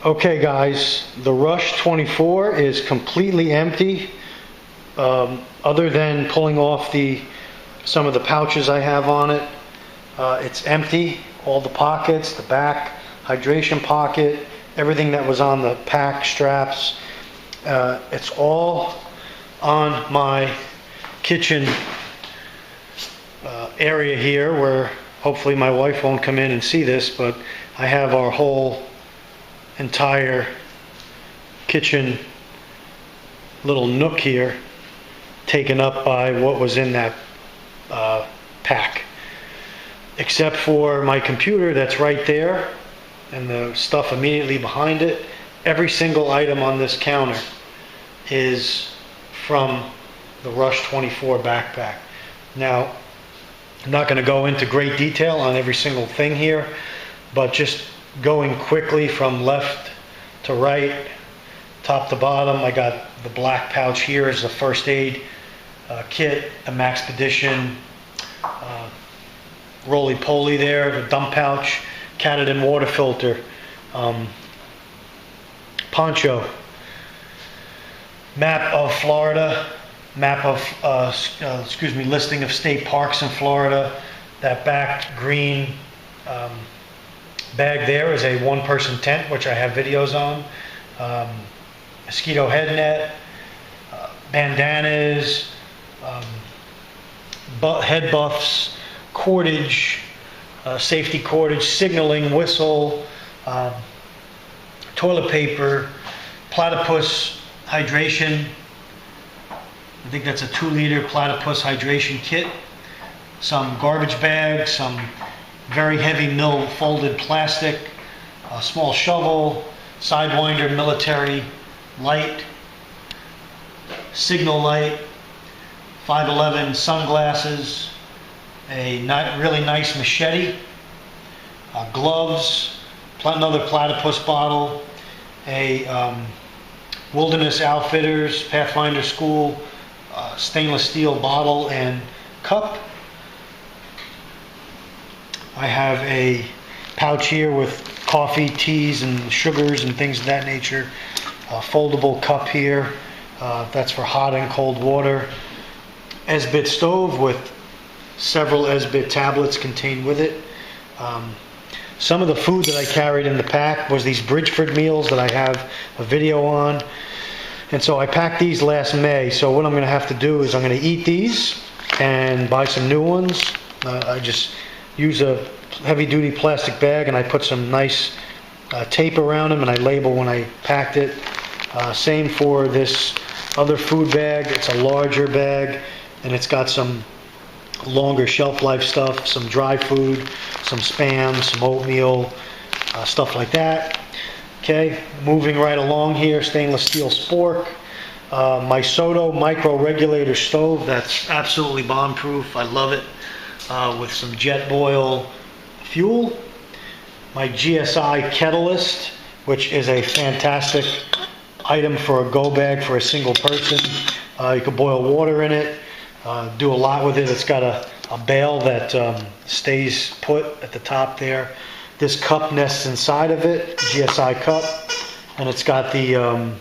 Okay guys, the Rush 24 is completely empty, other than pulling off some of the pouches I have on it. It's empty, all the pockets, the back, hydration pocket, everything that was on the pack straps. It's all on my kitchen area here, where hopefully my wife won't come in and see this, but I have our whole entire kitchen little nook here taken up by what was in that pack, except for my computer that's right there and the stuff immediately behind it. Every single item on this counter is from the Rush 24 backpack. Now, I'm not going to go into great detail on every single thing here, but just going quickly from left to right, top to bottom, I got the black pouch here as the first aid kit, the Maxpedition roly-poly there, the dump pouch, Catadin water filter, poncho, map of Florida, map of, listing of state parks in Florida. That back green bag there is a one-person tent, which I have videos on. Mosquito head net, bandanas, head buffs, cordage, safety cordage, signaling, whistle, toilet paper, platypus hydration. I think that's a 2-liter platypus hydration kit. Some garbage bags, some very heavy mill folded plastic, a small shovel, Sidewinder military light, signal light, 511 sunglasses, a really nice machete, gloves, another platypus bottle, a Wilderness Outfitters Pathfinder School stainless steel bottle and cup. I have a pouch here with coffee, teas, and sugars and things of that nature. A foldable cup here. That's for hot and cold water. Esbit stove with several Esbit tablets contained with it. Some of the food that I carried in the pack was these Bridgeford meals that I have a video on. And so I packed these last May. So what I'm going to have to do is I'm going to eat these and buy some new ones. I just use a heavy-duty plastic bag and I put some nice tape around them and I label when I packed it. Same for this other food bag. It's a larger bag and it's got some longer shelf life stuff, some dry food, some Spam, some oatmeal, stuff like that. Okay, moving right along here, stainless steel spork. My Soto micro regulator stove, that's absolutely bomb-proof. I love it. With some jet boil fuel. My Gsi Catalyst, which is a fantastic item for a go bag for a single person. You can boil water in it, do a lot with it. It's got a bail that stays put at the top there. This cup nests inside of it, GSI cup, and it's got the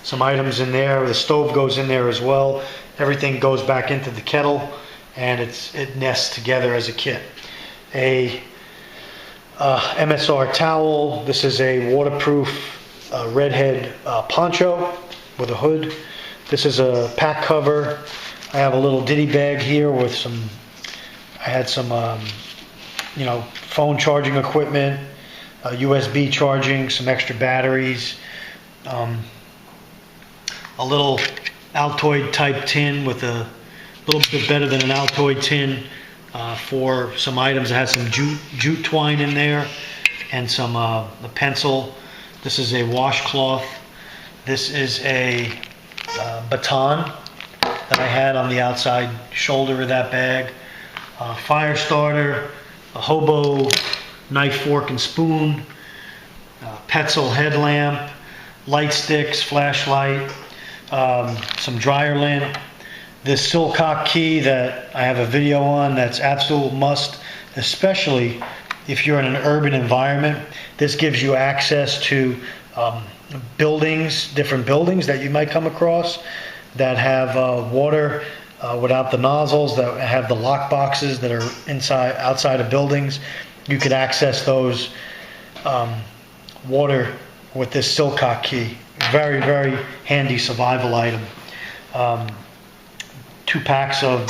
some items in there. The stove goes in there as well. Everything goes back into the kettle, and it nests together as a kit. A Msr Towel. This is a waterproof redhead poncho with a hood. This is a pack cover. I have a little ditty bag here with some. I had some, phone charging equipment, USB charging, some extra batteries, a little Altoid type tin with a little bit better than an Altoid tin for some items. I had some jute twine in there and some the pencil. This is a washcloth. This is a baton that I had on the outside shoulder of that bag. Fire starter, a hobo knife, fork, and spoon, Petzl headlamp, light sticks, flashlight, some dryer lint, this Silcock key that I have a video on that's absolute must, especially if you're in an urban environment. This gives you access to buildings, different buildings that you might come across that have water without the nozzles, that have the lock boxes that are outside of buildings. You could access those water with this Silcock key. Very, very handy survival item. 2 packs of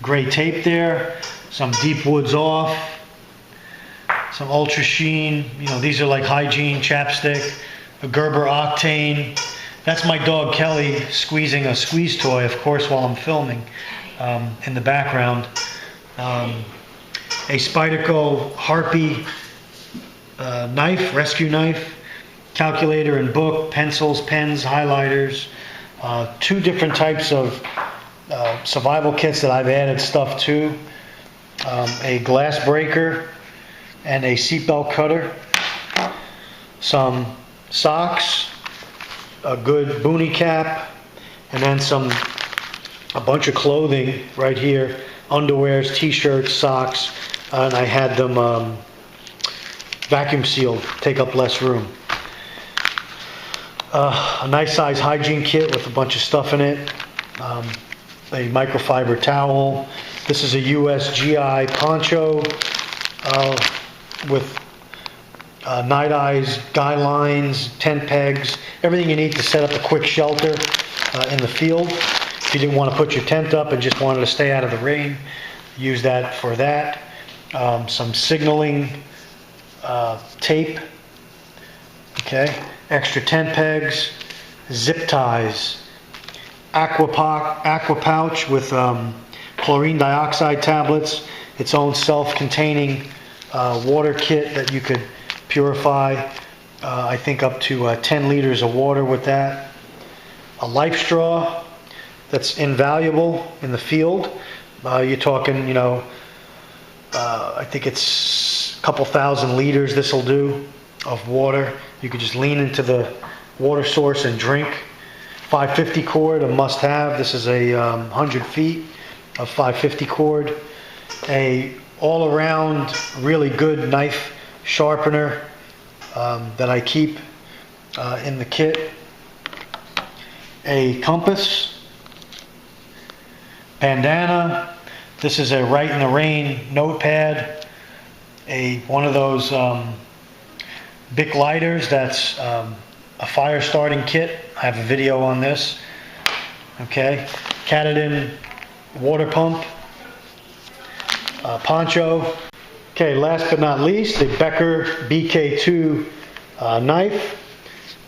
gray tape there, some deep woods off, some Ultra Sheen, these are like hygiene chapstick, a Gerber Octane. That's my dog Kelly squeezing a squeeze toy, of course, while I'm filming in the background. A Spyderco Harpy knife, rescue knife, calculator and book, pencils, pens, highlighters, 2 different types of survival kits that I've added stuff to, a glass breaker and a seatbelt cutter, some socks, a good boonie cap, and then a bunch of clothing right here, underwears, t-shirts, socks, and I had them vacuum sealed, take up less room. A nice size hygiene kit with a bunch of stuff in it, a microfiber towel. This is a Usgi Poncho with night eyes, guy lines, tent pegs, everything you need to set up a quick shelter in the field. If you didn't want to put your tent up and just wanted to stay out of the rain, use that for that. Some signaling tape, okay, extra tent pegs, zip ties, aqua pouch with chlorine dioxide tablets, its own self-containing water kit that you could purify, I think up to 10 liters of water with that. A life straw that's invaluable in the field. You're talking, I think it's a couple thousand liters this will do of water. You could just lean into the water source and drink. 550 cord, a must-have. This is a 100 feet of 550 cord. A all-around really good knife sharpener that I keep in the kit. A compass, bandana. This is a Right in the Rain notepad. One of those Bic lighters that's a fire starting kit. I have a video on this. Okay, Katadyn water pump, poncho. Okay, last but not least, the Becker Pt2 knife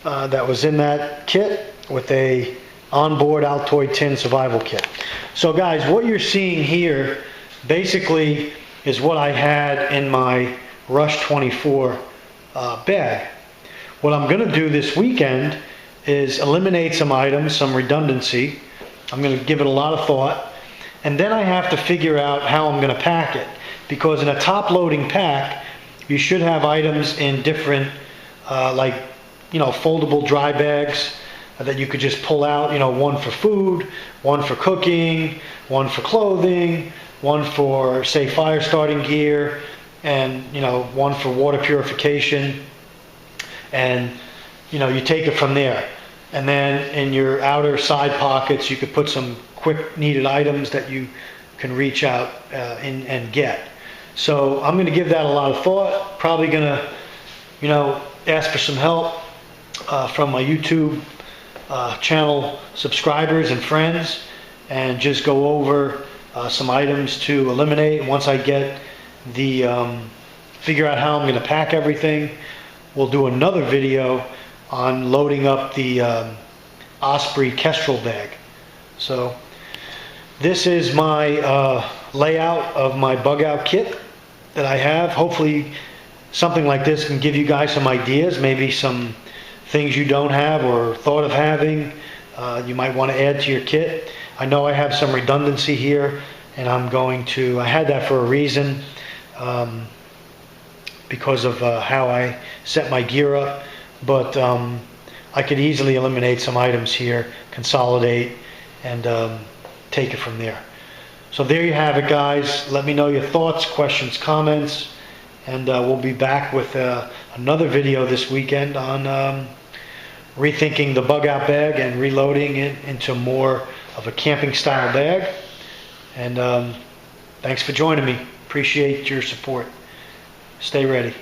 that was in that kit with a onboard Altoid tin survival kit. So guys, what you're seeing here basically is what I had in my Rush24 bag. What I'm going to do this weekend is eliminate some items, some redundancy. I'm going to give it a lot of thought, and then I have to figure out how I'm going to pack it, because in a top loading pack you should have items in different foldable dry bags that you could just pull out, one for food, one for cooking, one for clothing, one for, say, fire starting gear, and one for water purification, and you take it from there. And then in your outer side pockets you could put some quick needed items that you can reach out and get. So I'm going to give that a lot of thought. Probably going to ask for some help from my YouTube channel subscribers and friends, and just go over some items to eliminate. Once I get the figure out how I'm going to pack everything, we'll do another video on loading up the Osprey Kestrel bag. So this is my layout of my Bugout kit that I have. Hopefully something like this can give you guys some ideas, maybe some things you don't have or thought of having, you might want to add to your kit. I know I have some redundancy here, and I had that for a reason, because of how I set my gear up, but I could easily eliminate some items here, consolidate, and take it from there. So there you have it, guys. Let me know your thoughts, questions, comments, and we'll be back with another video this weekend on rethinking the Bugout bag and reloading it into more of a camping style bag. And thanks for joining me. Appreciate your support. Stay ready.